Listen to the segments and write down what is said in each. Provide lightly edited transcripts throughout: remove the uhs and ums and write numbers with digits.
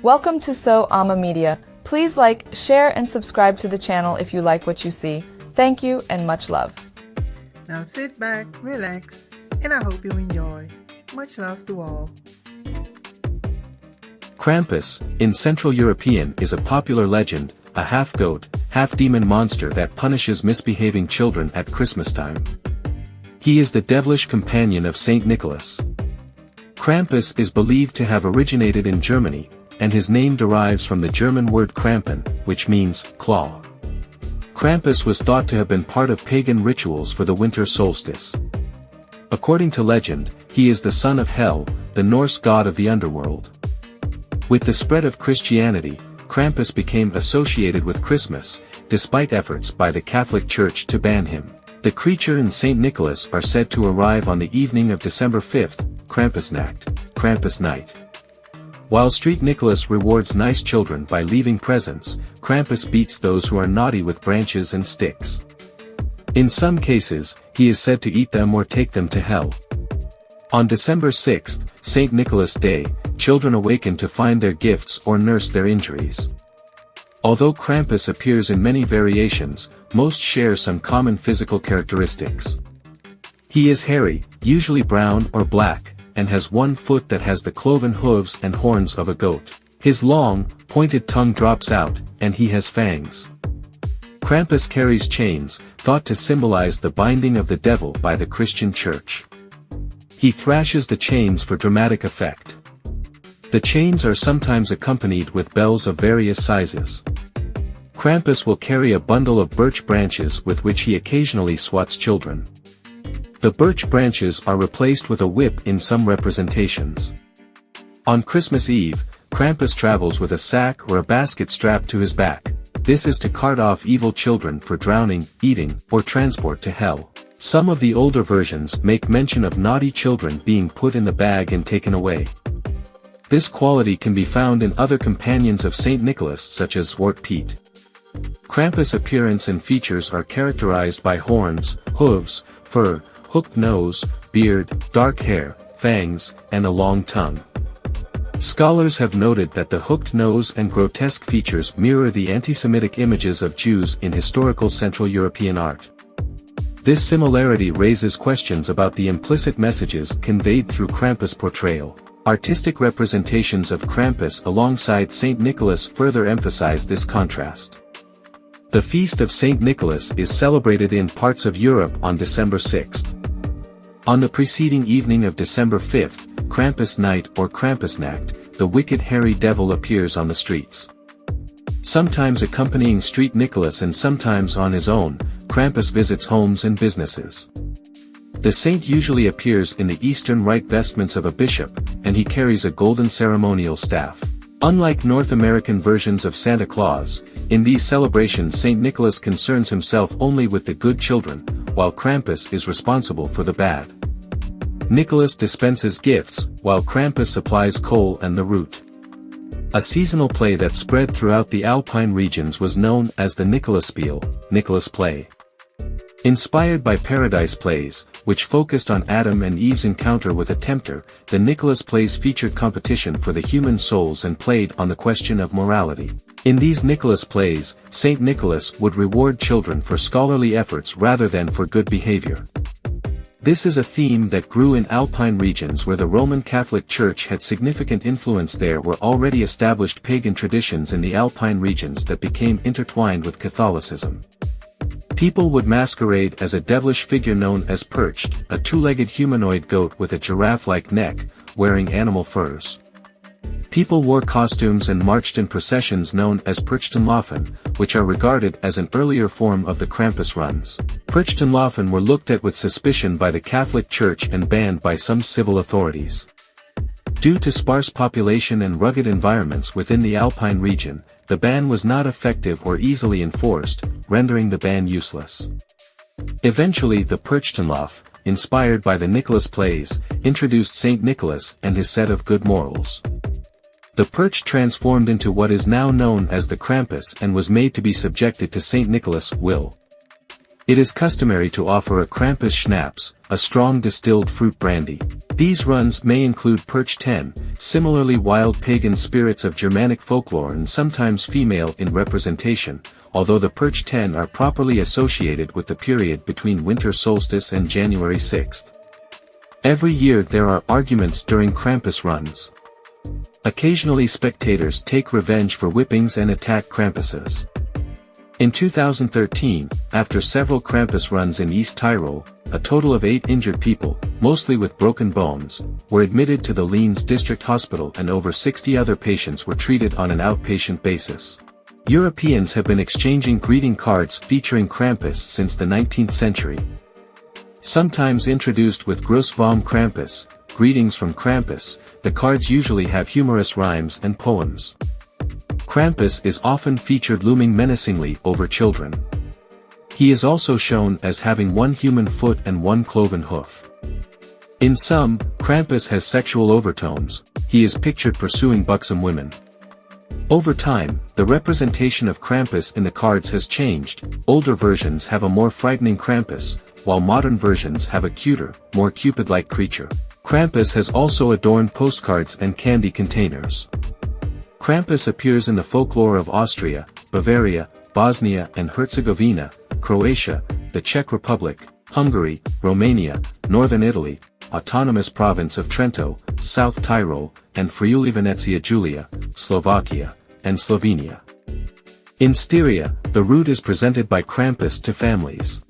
Welcome to AmA Media. Please like, share, and subscribe to the channel if you like what you see. Thank you and much love. Now sit back, relax, and I hope you enjoy. Much love to all. Krampus, in Central European, is a popular legend, a half-goat, half-demon monster that punishes misbehaving children at Christmas time. He is the devilish companion of Saint Nicholas. Krampus is believed to have originated in Germany, and his name derives from the German word krampen, which means claw. Krampus was thought to have been part of pagan rituals for the winter solstice. According to legend, he is the son of Hel, the Norse god of the underworld. With the spread of Christianity, Krampus became associated with Christmas, despite efforts by the Catholic Church to ban him. The creature and Saint Nicholas are said to arrive on the evening of December 5th, Krampusnacht, Krampus night. While Street Nicholas rewards nice children by leaving presents, Krampus beats those who are naughty with branches and sticks. In some cases, he is said to eat them or take them to hell. On December 6th, St. Nicholas Day, children awaken to find their gifts or nurse their injuries. Although Krampus appears in many variations, most share some common physical characteristics. He is hairy, usually brown or black, and has one foot that has the cloven hooves and horns of a goat. His long, pointed tongue drops out, and he has fangs. Krampus carries chains, thought to symbolize the binding of the devil by the Christian Church. He thrashes the chains for dramatic effect. The chains are sometimes accompanied with bells of various sizes. Krampus will carry a bundle of birch branches with which he occasionally swats children. The birch branches are replaced with a whip in some representations. On Christmas Eve, Krampus travels with a sack or a basket strapped to his back. This is to cart off evil children for drowning, eating, or transport to hell. Some of the older versions make mention of naughty children being put in the bag and taken away. This quality can be found in other companions of Saint Nicholas such as Swart Piet. Krampus' appearance and features are characterized by horns, hooves, fur, hooked nose, beard, dark hair, fangs, and a long tongue. Scholars have noted that the hooked nose and grotesque features mirror the anti-Semitic images of Jews in historical Central European art. This similarity raises questions about the implicit messages conveyed through Krampus' portrayal. Artistic representations of Krampus alongside Saint Nicholas further emphasize this contrast. The feast of Saint Nicholas is celebrated in parts of Europe on December 6th. On the preceding evening of December 5th, Krampus night or Krampusnacht, the wicked hairy devil appears on the streets. Sometimes accompanying Street Nicholas and sometimes on his own, Krampus visits homes and businesses. The saint usually appears in the Eastern Rite vestments of a bishop, and he carries a golden ceremonial staff. Unlike North American versions of Santa Claus, in these celebrations Saint Nicholas concerns himself only with the good children, while Krampus is responsible for the bad. Nicholas dispenses gifts, while Krampus supplies coal and the root. A seasonal play that spread throughout the Alpine regions was known as the Nikolaspiel, Nicholas play. Inspired by Paradise plays, which focused on Adam and Eve's encounter with a tempter, the Nicholas plays featured competition for the human souls and played on the question of morality. In these Nicholas plays, Saint Nicholas would reward children for scholarly efforts rather than for good behavior. This is a theme that grew in Alpine regions where the Roman Catholic Church had significant influence. There were already established pagan traditions in the Alpine regions that became intertwined with Catholicism. People would masquerade as a devilish figure known as Perched, a two-legged humanoid goat with a giraffe-like neck, wearing animal furs. People wore costumes and marched in processions known as Perchtenlaufen, which are regarded as an earlier form of the Krampus runs. Perchtenlaufen were looked at with suspicion by the Catholic Church and banned by some civil authorities. Due to sparse population and rugged environments within the Alpine region, the ban was not effective or easily enforced, rendering the ban useless. Eventually the Perchtenlauf, inspired by the Nicholas plays, introduced Saint Nicholas and his set of good morals. The perch transformed into what is now known as the Krampus and was made to be subjected to Saint Nicholas' will. It is customary to offer a krampus schnapps, a strong distilled fruit brandy. These runs may include Perch 10, similarly wild pagan spirits of Germanic folklore and sometimes female in representation, although the Perch 10 are properly associated with the period between winter solstice and January 6th. Every year there are arguments during Krampus runs. Occasionally spectators take revenge for whippings and attack Krampuses. In 2013, after several Krampus runs in East Tyrol, a total of 8 injured people, mostly with broken bones, were admitted to the Linz District Hospital and over 60 other patients were treated on an outpatient basis. Europeans have been exchanging greeting cards featuring Krampus since the 19th century. Sometimes introduced with Gruß vom Krampus, greetings from Krampus, the cards usually have humorous rhymes and poems. Krampus is often featured looming menacingly over children. He is also shown as having one human foot and one cloven hoof. In some, Krampus has sexual overtones. He is pictured pursuing buxom women. Over time, the representation of Krampus in the cards has changed. Older versions have a more frightening Krampus, while modern versions have a cuter, more Cupid-like creature. Krampus has also adorned postcards and candy containers. Krampus appears in the folklore of Austria, Bavaria, Bosnia and Herzegovina, Croatia, the Czech Republic, Hungary, Romania, Northern Italy, Autonomous Province of Trento, South Tyrol, and Friuli Venezia Giulia, Slovakia, and Slovenia. In Styria, the root is presented by Krampus to families.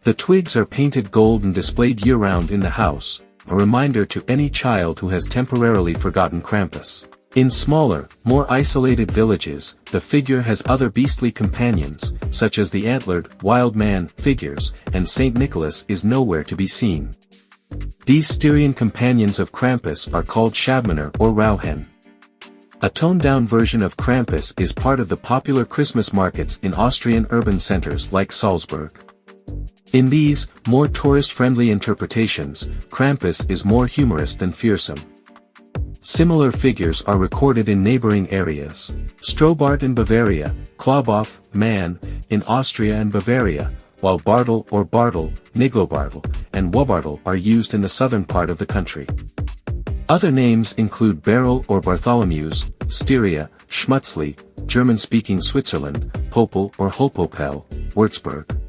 The twigs are painted gold and displayed year-round in the house, a reminder to any child who has temporarily forgotten Krampus. In smaller, more isolated villages, the figure has other beastly companions, such as the antlered, wild man figures, and Saint Nicholas is nowhere to be seen. These Styrian companions of Krampus are called Schabmänner or Rauhen. A toned-down version of Krampus is part of the popular Christmas markets in Austrian urban centers like Salzburg. In these, more tourist-friendly interpretations, Krampus is more humorous than fearsome. Similar figures are recorded in neighboring areas. Strobart in Bavaria, Klaubauf, man, in Austria and Bavaria, while Bartel or Bartel, Niglobartel, and Wabartel are used in the southern part of the country. Other names include Beryl or Bartholomew's, Styria, Schmutzli, German-speaking Switzerland, Popel or Hopopel, Würzburg.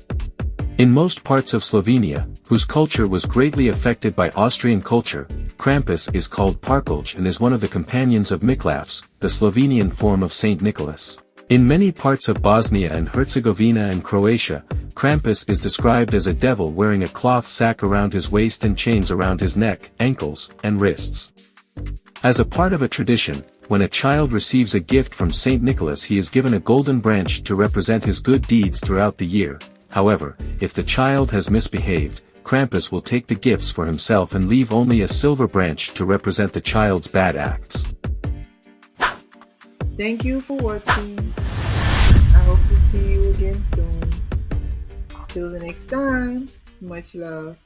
In most parts of Slovenia, whose culture was greatly affected by Austrian culture, Krampus is called Parkelj and is one of the companions of Miklaus, the Slovenian form of Saint Nicholas. In many parts of Bosnia and Herzegovina and Croatia, Krampus is described as a devil wearing a cloth sack around his waist and chains around his neck, ankles, and wrists. As a part of a tradition, when a child receives a gift from Saint Nicholas he is given a golden branch to represent his good deeds throughout the year. However, if the child has misbehaved, Krampus will take the gifts for himself and leave only a silver branch to represent the child's bad acts. Thank you for watching. I hope to see you again soon. Till the next time, much love.